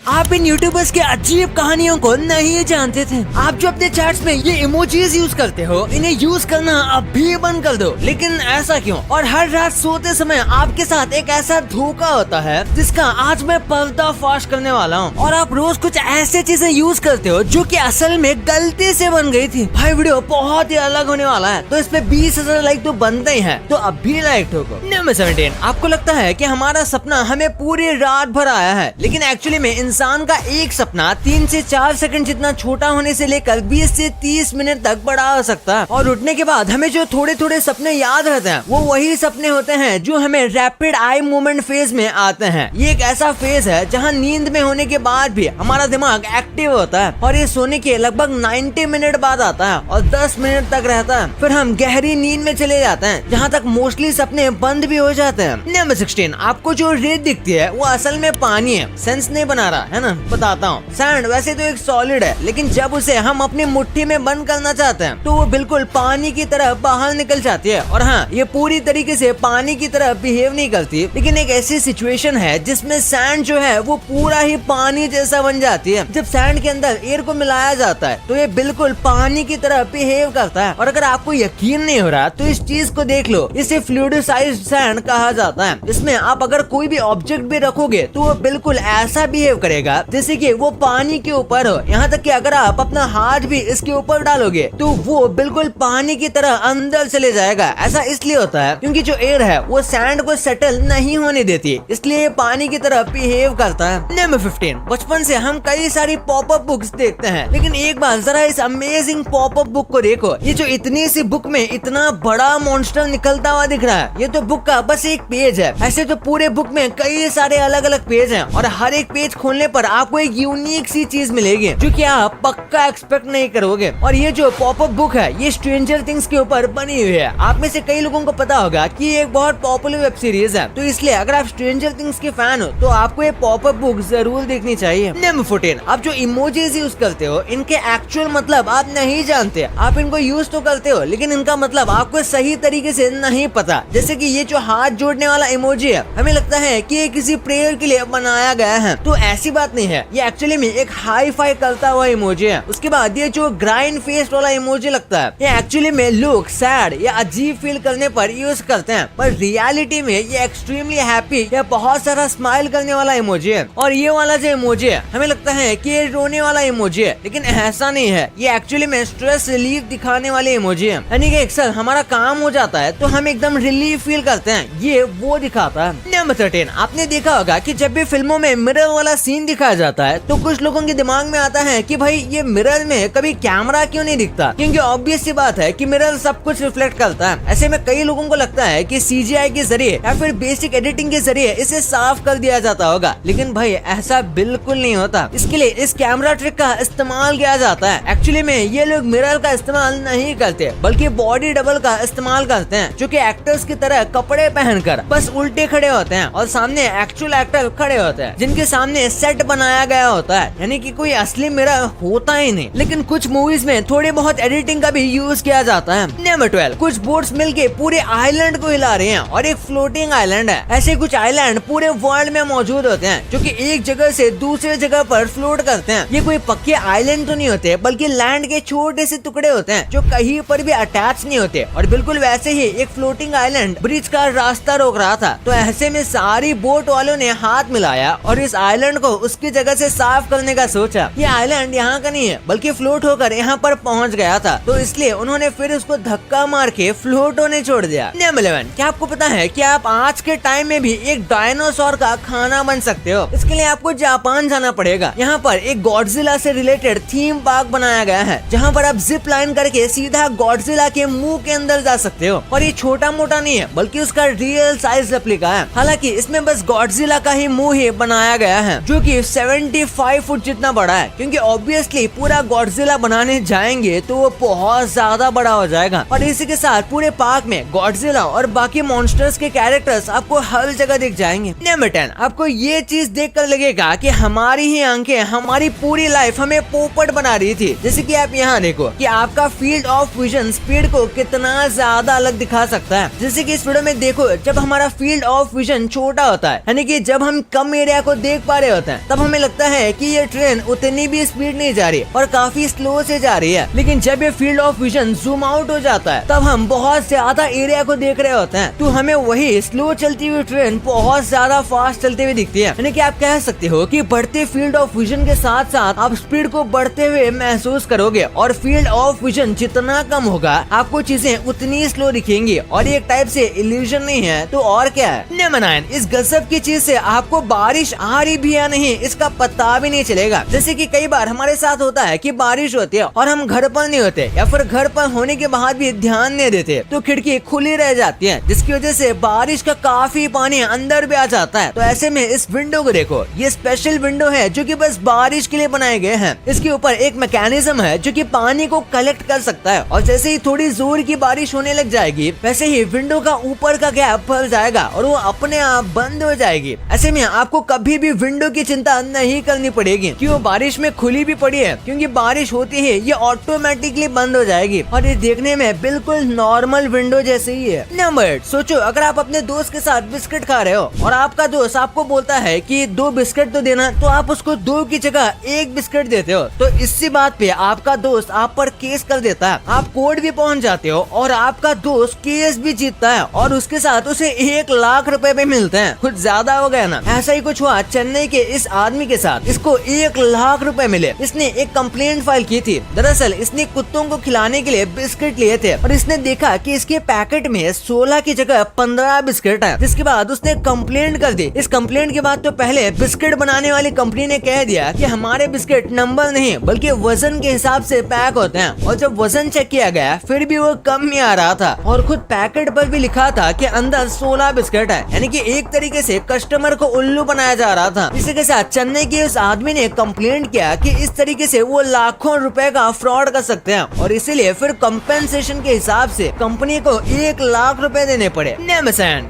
आप इन यूट्यूबर्स के अजीब कहानियों को नहीं जानते थे। आप जो अपने चैट्स में ये इमोजीज यूज करते हो, इन्हें यूज करना अभी बंद कर दो। लेकिन ऐसा क्यों? और हर रात सोते समय आपके साथ एक ऐसा धोखा होता है जिसका आज मैं पर्दाफाश करने वाला हूँ। और आप रोज कुछ ऐसे चीजें यूज करते हो जो कि असल में गलती से बन गई थी। भाई वीडियो बहुत ही अलग होने वाला है, तो इस पे 20,000 लाइक तो बनते ही हैं, तो अभी लाइक ठोको। नंबर 17, आपको लगता है कि हमारा सपना हमें पूरी रात भर आया है, लेकिन एक्चुअली में इंसान का एक सपना 3 से 4 सेकंड जितना छोटा होने से लेकर 20 से 30 मिनट तक बड़ा हो सकता है। और उठने के बाद हमें जो थोड़े थोड़े सपने याद रहते हैं, वो वही सपने होते हैं जो हमें रैपिड आई मूवमेंट फेज में आते हैं। ये एक ऐसा फेज है जहाँ नींद में होने के बाद भी हमारा दिमाग एक्टिव होता है, और ये सोने के लगभग 90 मिनट बाद आता है और 10 मिनट तक रहता है। फिर हम गहरी नींद में चले जाते हैं, जहाँ तक मोस्टली सपने बंद भी हो जाते हैं। नंबर 16, आपको जो रेत दिखती है वो असल में पानी है। सेंस नहीं बना रहा है ना? बताता हूँ। सैंड वैसे तो एक सॉलिड है, लेकिन जब उसे हम अपनी मुट्ठी में बंद करना चाहते हैं तो वो बिल्कुल पानी की तरह बाहर निकल जाती है। और हाँ, ये पूरी तरीके से पानी की तरह बिहेव नहीं करती, लेकिन एक ऐसी सिचुएशन है जिसमें सैंड जो है वो पूरा ही पानी जैसा बन जाती है। जब सैंड के अंदर एयर को मिलाया जाता है तो ये बिल्कुल पानी की तरह बिहेव करता है। और अगर आपको यकीन नहीं हो रहा तो इस चीज को देख लो, इसे फ्लूइडिसाइज्ड सैंड कहा जाता है। इसमें आप अगर कोई भी ऑब्जेक्ट भी रखोगे तो वो बिल्कुल ऐसा बिहेव करेगा जैसे कि वो पानी के ऊपर हो। यहाँ तक कि अगर आप अपना हाथ भी इसके ऊपर डालोगे तो वो बिल्कुल पानी की तरह अंदर चले जाएगा। ऐसा इसलिए होता है क्योंकि जो एयर है वो सैंड को सेटल नहीं होने देती, इसलिए ये पानी की तरह बिहेव करता है। नंबर 15, बचपन से हम कई सारी पॉपअप बुक्स देखते हैं, लेकिन एक बार जरा इस अमेजिंग पॉपअप बुक को देखो। ये जो इतनी सी बुक में इतना बड़ा मॉन्स्टर निकलता हुआ दिख रहा है, ये तो बुक का बस एक पेज है। ऐसे तो पूरे बुक में कई सारे अलग अलग पेज हैं, और हर एक पेज खोलने पर आपको एक यूनिक सी चीज मिलेगी जो कि आप पक्का एक्सपेक्ट नहीं करोगे। और ये जो पॉपअप बुक है ये स्ट्रेंजर थिंग्स के ऊपर बनी हुई है। आप में से कई लोगों को पता होगा कि ये एक बहुत पॉपुलर वेब सीरीज है, तो इसलिए अगर आप स्ट्रेंजर थिंग्स के फैन हो तो आपको ये पॉपअप बुक जरूर देखनी चाहिए। नंबर 14, आप जो इमोजीज यूज करते हो इनके एक्चुअल मतलब आप नहीं जानते। आप इनको यूज तो करते हो, लेकिन इनका मतलब आपको सही तरीके से नहीं पता। जैसे कि ये जो हाथ जोड़ने वाला इमोजी है, हमें लगता है कि ये किसी प्रेयर के लिए बनाया गया है, तो ऐसी बात नहीं है। ये एक्चुअली में एक हाई फाई करता हुआ इमोजी है। उसके बाद ये जो ग्राइंड फेस वाला इमोजी लगता है, ये एक्चुअली में लोग सैड या अजीब फील करने पर यूज करते हैं, पर रियलिटी में ये एक्सट्रीमली हैप्पी या बहुत सारा स्माइल करने वाला इमोजी है। और ये वाला जो इमोजी है, हमें लगता है कि ये रोने वाला इमोजी है, लेकिन ऐसा नहीं है। ये एक्चुअली में स्ट्रेस रिलीफ दिखाने वाले इमोजी है, यानी कि अक्सर हमारा काम हो जाता है तो हम एकदम रिलीफ फील करते हैं, ये वो दिखाता है। नंबर 13, आपने देखा होगा कि जब भी फिल्मों में मिरर वाला सीन दिखाया जाता है तो कुछ लोगों के दिमाग में आता है कि भाई ये मिरर में कभी कैमरा क्यों नहीं दिखता, क्योंकि ऑब्वियस सी बात है कि मिरर सब कुछ रिफ्लेक्ट करता है। ऐसे में कई लोगों को लगता है कि CGI के जरिए या फिर बेसिक एडिटिंग के जरिए इसे साफ कर दिया जाता होगा, लेकिन भाई ऐसा बिल्कुल नहीं होता। इसके लिए इस कैमरा ट्रिक का इस्तेमाल किया जाता है। एक्चुअली में ये लोग मिरर का इस्तेमाल नहीं करते, बल्कि बॉडी डबल का इस्तेमाल करते हैं, जो कि एक्टर्स की तरह कपड़े पहनकर बस उल्टे खड़े होते हैं और सामने एक्चुअल एक्टर खड़े होते हैं, जिनके सामने सेट बनाया गया होता है, यानी कि कोई असली मिरर होता ही नहीं। लेकिन कुछ मूवीज में थोड़ी बहुत एडिटिंग का भी यूज किया जाता है। नंबर 12, कुछ बोट्स मिलके पूरे आइलैंड को हिला रहे हैं, और एक फ्लोटिंग आइलैंड है। ऐसे कुछ आइलैंड पूरे वर्ल्ड में मौजूद होते हैं जो कि एक जगह से दूसरे जगह पर फ्लोट करते हैं। ये कोई पक्के आइलैंड तो नहीं होते, बल्कि लैंड के छोटे से टुकड़े होते हैं जो कहीं पर भी अटैच नहीं होते। और बिल्कुल वैसे ही एक फ्लोटिंग आइलैंड ब्रिज का रास्ता रोक रहा था, तो ऐसे में सारी बोट वालों ने हाथ मिलाया और इस आइलैंड को उसकी जगह से साफ करने का सोचा। ये आइलैंड यहाँ का नहीं है, बल्कि फ्लोट होकर यहाँ पर पहुँच गया था, तो इसलिए उन्होंने फिर उसको धक्का मार के फ्लोट होने छोड़ दिया। नंबर 11, क्या आपको पता है कि आप आज के टाइम में भी एक डायनासोर का खाना बन सकते हो? इसके लिए आपको जापान जाना पड़ेगा। यहाँ पर एक गॉडजिला से रिलेटेड थीम पार्क बनाया गया है, जहाँ पर आप जिप लाइन करके सीधा गॉडजिला के मुंह के अंदर जा सकते हो। और ये छोटा मोटा नहीं है, बल्कि उसका रियल साइज रेप्लिका है। हालांकि इसमें बस गॉडजिला का ही मुंह ही बनाया गया है, जो कि 75 फुट जितना बड़ा है, क्योंकि ऑब्वियसली पूरा गॉडजिला बनाने जाएंगे तो वो बहुत ज्यादा बड़ा हो जाएगा। और इसी के साथ पूरे पार्क में गॉडजिला और बाकी मॉन्स्टर्स के कैरेक्टर्स आपको हर जगह दिख जाएंगे। नंबर 10, आपको ये चीज देखकर लगेगा कि हमारी ही आंखें हमारी पूरी लाइफ हमें पोपट बना रही थी। जैसे कि आप यहाँ देखो कि आपका फील्ड ऑफ विजन स्पीड को कितना ज्यादा अलग दिखा सकता है। जैसे कि इस वीडियो में देखो, जब हमारा फील्ड ऑफ विजन छोटा होता है, यानी कि जब हम कम एरिया को देख पा रहे होते होते हैं तब हमें लगता है कि ये ट्रेन उतनी भी स्पीड नहीं जा रही और काफी स्लो से जा रही है, लेकिन जब ये field of vision zoom out हो जाता है तब हम बहुत ज्यादा एरिया को देख रहे होते हैं, तो हमें वही स्लो चलती हुई ट्रेन बहुत ज्यादा फास्ट चलते हुए दिखती है। यानी कि आप कह सकते हो कि बढ़ते फील्ड ऑफ विजन के साथ साथ आप स्पीड को बढ़ते हुए महसूस करोगे और फील्ड ऑफ विजन जितना कम होगा आपको चीजें उतनी स्लो दिखेंगी और ये एक टाइप से इल्यूजन नहीं है तो और क्या है। नंबर 9, इस गजब की चीज से आपको बारिश आ रही भी या नहीं इसका पता भी नहीं चलेगा। जैसे कि कई बार हमारे साथ होता है कि बारिश होती है और हम घर पर नहीं होते या फिर घर पर होने के बाद भी ध्यान नहीं देते तो खिड़की खुली रह जाती है, जिसकी वजह से बारिश का काफी पानी अंदर भी आ जाता है। तो ऐसे में इस विंडो को देखो, ये स्पेशल विंडो है जो कि बस बारिश के लिए बनाए गए हैं। इसके ऊपर एक मैकेनिज्म है जो कि पानी को कलेक्ट कर सकता है और जैसे ही थोड़ी जोर की बारिश होने लग जाएगी वैसे ही विंडो का ऊपर का गैप भर जाएगा और वो अपने आप बंद हो जाएगी। ऐसे में आपको कभी भी विंडो की चिंता नहीं करनी पड़ेगी कि वो बारिश में खुली भी पड़ी है, क्योंकि बारिश होती है ये ऑटोमेटिकली बंद हो जाएगी और ये देखने में बिल्कुल नॉर्मल विंडो जैसे ही है। नंबर 8, सोचो अगर आप अपने दोस्त के साथ बिस्किट खा रहे हो और आपका दोस्त आपको बोलता है कि 2 बिस्किट तो देना, तो आप उसको 2 की जगह 1 बिस्किट देते हो, तो इसी बात पे आपका दोस्त आप पर केस कर देता है। आप कोर्ट भी पहुंच जाते हो और आपका दोस्त केस भी जीतता है और उसके साथ उसे 1 लाख रुपए भी मिलते हैं। कुछ ज्यादा हो गया ना। ऐसा ही कुछ हुआ चेन्नई के इस आदमी के साथ। इसको 1 लाख रुपए मिले। इसने एक कंप्लेंट फाइल की थी। दरअसल इसने कुत्तों को खिलाने के लिए बिस्किट लिए थे और इसने देखा कि इसके पैकेट में 16 की जगह 15 बिस्किट है, जिसके बाद उसने कंप्लेंट कर दी। इस कंप्लेंट के बाद तो पहले बिस्किट बनाने वाली कंपनी ने कह दिया कि हमारे बिस्किट नंबर नहीं बल्कि वजन के हिसाब से पैक होते हैं, और जब वजन चेक किया गया फिर भी वो कम नहीं आ रहा था और खुद पैकेट पर भी लिखा था कि अंदर 16 बिस्किट है। यानी कि एक तरीके से कस्टमर को उल्लू बनाया जा रहा था। इसी के साथ चेन्नई के उस आदमी ने कंप्लेंट किया कि इस तरीके से वो लाखों रुपए का फ्रॉड कर सकते हैं और इसीलिए फिर कंपेंसेशन के हिसाब से कंपनी को 1 लाख रुपए देने पड़े।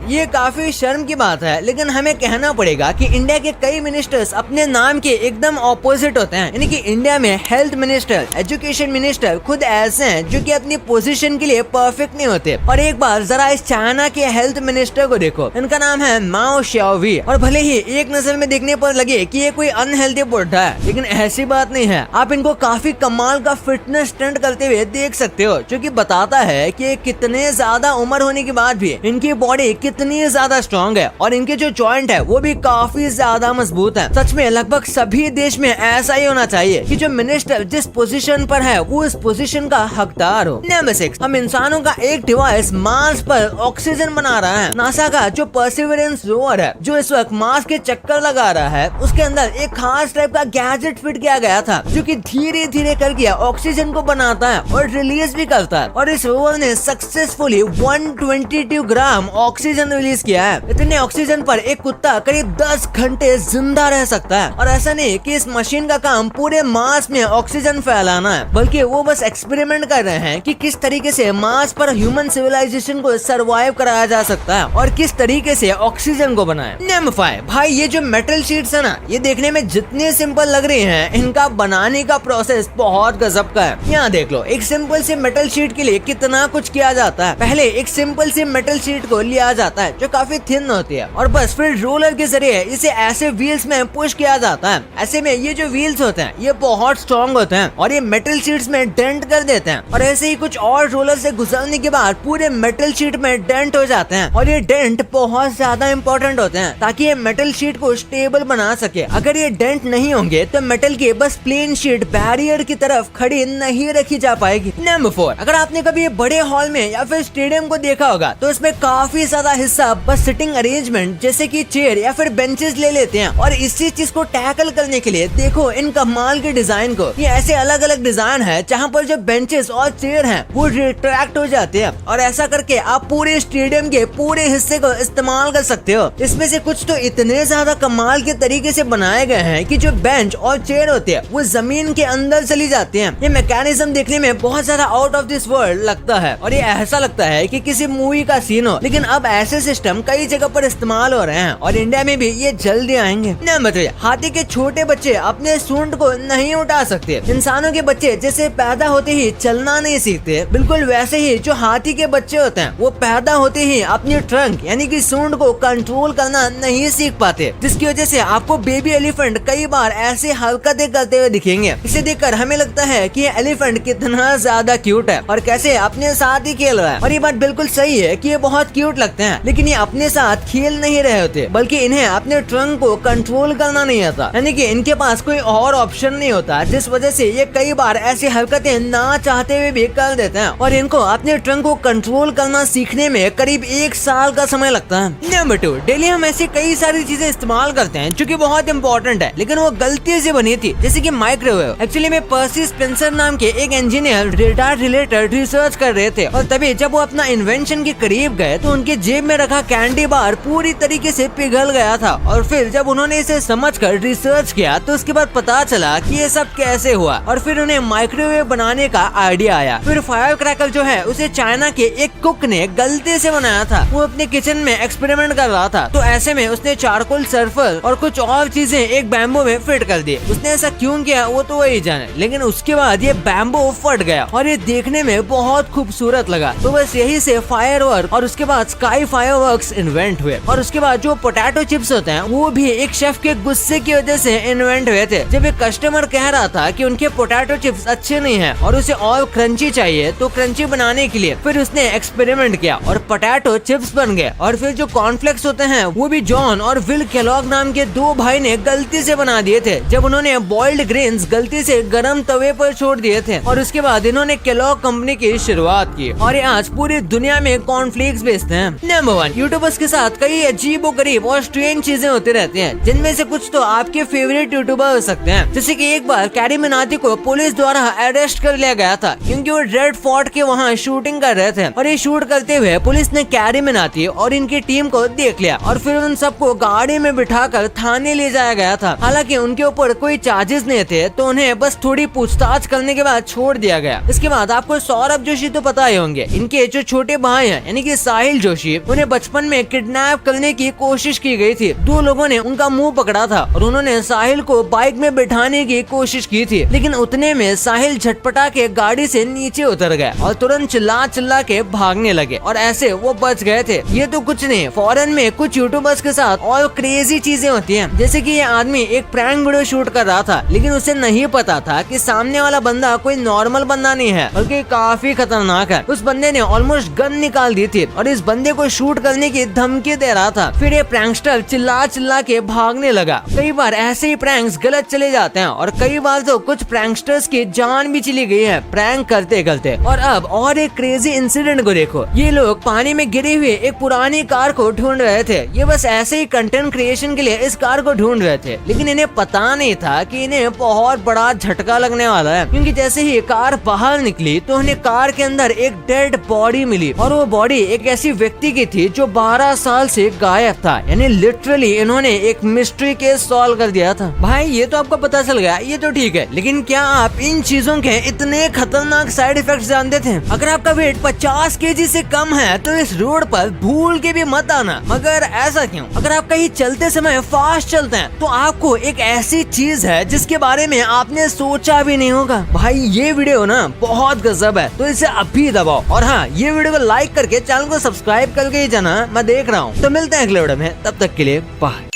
ये काफी शर्म की बात है, लेकिन हमें कहना पड़ेगा कि इंडिया के कई मिनिस्टर्स अपने नाम के एकदम ऑपोजिट होते हैं। यानी कि इंडिया में हेल्थ मिनिस्टर, एजुकेशन मिनिस्टर खुद ऐसे हैं जो कि अपनी पोजीशन के लिए परफेक्ट नहीं होते। और एक बार जरा इस चाइना के हेल्थ मिनिस्टर को देखो, इनका नाम है माओ शाओवी, और भले ही एक नजर में देखने पर लगे कि ये कोई अनहेल्दी बुढ़ा है, लेकिन ऐसी बात नहीं है। आप इनको काफी कमाल का फिटनेस स्टंट करते हुए देख सकते हो, जो कि बताता है कि कितने ज्यादा उम्र होने के बाद भी इनकी बॉडी कितनी ज्यादा स्ट्रॉन्ग है और इनके जो जॉइंट है वो भी काफी ज्यादा मजबूत है। सच में लगभग सभी देश में ऐसा ही होना चाहिए कि जो मिनिस्टर जिस पोजीशन पर है वो इस पोजीशन का हकदार हो। नंबर 6, हम इंसानों का एक डिवाइस मार्स पर ऑक्सीजन बना रहा है। नासा का जो परसिवरेंस रोवर है जो इस वक्त मार्स के चक्कर लगा रहा है, उसके अंदर एक खास टाइप का गैजेट फिट किया गया था जो कि धीरे धीरे करके ऑक्सीजन को बनाता है और रिलीज भी करता है। और इस रोवर ने सक्सेसफुली 122 ग्राम ऑक्सीजन रिलीज किया है। इतने ऑक्सीजन पर एक कुत्ता करीब 10 घंटे जिंदा रह सकता है। और ऐसा नहीं कि इस मशीन का काम पूरे मार्स में ऑक्सीजन फैलाना है, बल्कि वो बस एक्सपेरिमेंट कर रहे हैं कि किस तरीके से मार्स पर ह्यूमन सिविलाइजेशन को सरवाइव कराया जा सकता है और किस तरीके से ऑक्सीजन को बनाए। नंबर 5, भाई ये जो मेटल शीट्स है ना, ये देखने में जितने सिंपल लग रहे हैं, इनका बनाने का प्रोसेस बहुत गजब का है। यहाँ देख लो, एक सिंपल से मेटल शीट के लिए कितना कुछ किया जाता है। पहले एक सिंपल सी मेटल शीट को लिया जाता है जो काफी थिन होती है और बस फिर रोलर के जरिए इसे ऐसे व्हील्स में पुश किया जाता है। ऐसे में ये जो व्हील्स होते हैं ये बहुत स्ट्रॉन्ग होते हैं और ये मेटल शीट्स में डेंट कर देते हैं, और ऐसे ही कुछ और रोलर से गुजरने के बाद पूरे मेटल शीट में डेंट हो जाते हैं। और ये डेंट बहुत ज्यादा इंपॉर्टेंट होते हैं ताकि ये मेटल शीट को स्टेबल बना सके। अगर ये डेंट नहीं होंगे तो मेटल की बस प्लेन शीट बैरियर की तरफ खड़ी नहीं रखी जा पाएगी। नंबर 4, अगर आपने कभी बड़े हॉल में या फिर स्टेडियम को देखा होगा तो इसमें काफी ज्यादा हिस्सा बस सिटिंग अरेंजमेंट जैसे कि चेयर या फिर बेंचेस ले लेते हैं। और इसी चीज को टैकल करने के लिए देखो इन कमाल के डिजाइन को। ये ऐसे अलग अलग डिजाइन है जहाँ पर जो बेंचेस और चेयर हैं वो रिट्रैक्ट हो जाते हैं और ऐसा करके आप पूरे स्टेडियम के पूरे हिस्से को इस्तेमाल कर सकते हो। इसमें से कुछ तो इतने ज्यादा कमाल के तरीके से बनाए गए हैं कि जो बेंच और चेयर होते हैं वो जमीन के अंदर चली जाती हैं। ये मैकेनिज्म देखने में बहुत ज्यादा आउट ऑफ दिस वर्ल्ड लगता है और ये ऐसा लगता है कि किसी मूवी का सीन हो, लेकिन अब ऐसे सिस्टम कई जगह पर इस्तेमाल हो रहे हैं और इंडिया में भी ये जल्दी आएंगे। नंबर 3, हाथी के छोटे बच्चे अपने सूंड को नहीं उठा सकते। इंसानों के बच्चे जैसे पैदा होते ही चलना नहीं सीखते, बिल्कुल वैसे ही जो हाथी के बच्चे होते हैं वो पैदा होते ही अपनी ट्रंक यानी कि सूंड को कंट्रोल करना नहीं सीख पाते, जिसकी वजह से आपको आपको बेबी एलिफेंट कई बार ऐसे हरकतें करते हुए दिखेंगे। इसे देखकर हमें लगता है कि ये एलिफेंट कितना ज्यादा क्यूट है और कैसे अपने साथ ही खेल रहा है। और ये बात बिल्कुल सही है कि ये बहुत क्यूट लगते हैं, लेकिन ये अपने साथ खेल नहीं रहे होते, बल्कि इन्हें अपने ट्रंक को कंट्रोल करना नहीं आता, यानी कि इनके पास कोई और ऑप्शन नहीं होता, जिस वजह से ये कई बार ऐसी हरकतें ना चाहते हुए भी कर देते हैं और इनको अपने ट्रंक को कंट्रोल करना सीखने में करीब 1 साल का समय लगता है। नंबर 2, डेली हम ऐसी कई सारी चीजें इस्तेमाल करते हैं जो कि बहुत इंपॉर्टेंट है, लेकिन वो गलती से बनी थी, जैसे कि माइक्रोवेव। एक्चुअली में पर्सी स्पेंसर नाम के एक इंजीनियर डेटा रिलेटेड रिसर्च कर रहे थे और तभी जब वो अपना इन्वेंशन के करीब गए तो उनके जेब में रखा कैंडी बार पूरी तरीके से पिघल गया था। और फिर जब उन्होंने इसे समझकर रिसर्च किया तो उसके बाद पता चला कि ये सब कैसे हुआ और फिर उन्हें माइक्रोवेव बनाने का आइडिया आया। फिर फायर क्रैकर जो है उसे चाइना के एक कुक ने गलती से बनाया था। वो अपने किचन में एक्सपेरिमेंट कर रहा था, तो ऐसे में उसने चारकोल, सल्फर और कुछ और चीजें एक बैम्बू में फिट कर दी। उसने ऐसा क्यों किया वो तो वही जाने, लेकिन उसके बाद ये बैम्बू फट गया और ये देखने में बहुत खूबसूरत लगा। तो बस यही से फायरवर्क और उसके बाद स्काई फायरवर्क्स इन्वेंट हुए। और उसके बाद जो पोटैटो चिप्स होते हैं वो भी एक शेफ के गुस्से की वजह से इन्वेंट हुए थे। जब एक कस्टमर कह रहा था कि उनके पोटैटो चिप्स अच्छे नहीं हैं और उसे और क्रंची चाहिए, तो क्रंची बनाने के लिए फिर उसने एक्सपेरिमेंट किया और पोटैटो चिप्स बन गए। और फिर जो कॉर्नफ्लेक्स होते हैं वो भी जॉन और विल केलॉग नाम के 2 भाई ने गलती से बना दिए थे, जब उन्होंने बॉइल्ड ग्रेन्स गलती से गरम तवे पर छोड़ दिए थे। और उसके बाद इन्होंने केलॉग कंपनी की शुरुआत की और ये आज पूरी दुनिया में कॉर्नफ्लेक्स बेचते हैं। नंबर 1, यूट्यूबर्स के साथ कई अजीबोगरीब और स्ट्रेंज चीजें होती रहती हैं, जिनमें से कुछ तो आपके फेवरेट यूट्यूबर हो सकते हैं। जैसे कि एक बार कैरी मिनाटी को पुलिस द्वारा अरेस्ट कर लिया गया था क्योंकि वो रेड फोर्ट के वहाँ शूटिंग कर रहे थे और ये शूट करते हुए पुलिस ने कैरी मिनाटी और इनकी टीम को देख लिया और फिर उन सबको गाड़ी में बिठाकर थाने ले जाया गया था। हालांकि उनके ऊपर कोई चार्जेस नहीं थे, तो उन्हें बस थोड़ी पूछताछ करने के बाद छोड़ दिया गया। इसके बाद आपको सौरभ जोशी तो पता ही होंगे। इनके जो छोटे भाई हैं यानी कि साहिल जोशी, उन्हें बचपन में किडनैप करने की कोशिश की गई थी। 2 लोगों ने उनका मुंह पकड़ा था और उन्होंने साहिल को बाइक में बिठाने की कोशिश की थी, लेकिन उतने में साहिल झटपटा के गाड़ी से नीचे उतर गए और तुरंत चिल्ला के भागने लगे और ऐसे वो बच गए थे। ये तो कुछ नहीं, फॉरेन में कुछ यूट्यूबर्स के साथ और क्रेजी चीजें होती हैं। जैसे कि ये आदमी एक प्रैंक वीडियो शूट कर रहा था, लेकिन उसे नहीं पता था कि सामने वाला बंदा कोई नॉर्मल बंदा नहीं है बल्कि काफी खतरनाक है। उस बंदे ने ऑलमोस्ट गन निकाल दी थी और इस बंदे को शूट करने की धमकी दे रहा था। फिर ये प्रैंकस्टर चिल्ला के भागने लगा। कई बार ऐसे ही प्रैंक्स गलत चले जाते हैं और कई बार तो कुछ प्रैंकस्टर्स की जान भी चली गई है प्रैंक करते करते। और अब और एक क्रेजी इंसिडेंट को देखो। ये लोग पानी में गिरी हुई एक पुरानी कार को ढूंढ रहे थे। ये बस ऐसे ही कंटेंट क्रिएशन के लिए इस कार को ढूंढ रहे थे, लेकिन इन्हें पता नहीं था कि इन्हें बहुत बड़ा झटका लगने वाला है, क्योंकि जैसे ही कार बाहर निकली तो उन्हें कार के अंदर एक डेड बॉडी मिली और वो बॉडी एक ऐसी व्यक्ति की थी जो 12 साल से गायब था। यानी लिटरली इन्होंने एक मिस्ट्री केस सॉल्व कर दिया था। भाई ये तो आपको पता चल गया, ये तो ठीक है, लेकिन क्या आप इन चीजों के इतने खतरनाक साइड इफेक्ट्स जानते थे? अगर आपका वेट 50 केजी से कम है तो इस रोड पर भूल के भी मत आना। मगर ऐसा क्यों? अगर आप कहीं चलते समय फास्ट चलते हैं तो आपको एक ऐसी चीज है जिसके बारे में आपने सोचा भी नहीं होगा। भाई ये वीडियो ना बहुत गजब है, तो इसे अभी दबाओ और हाँ, ये वीडियो को लाइक करके चैनल को सब्सक्राइब करके ही जाना। मैं देख रहा हूँ। तो मिलते हैं अगले वीडियो में, तब तक के लिए बाय।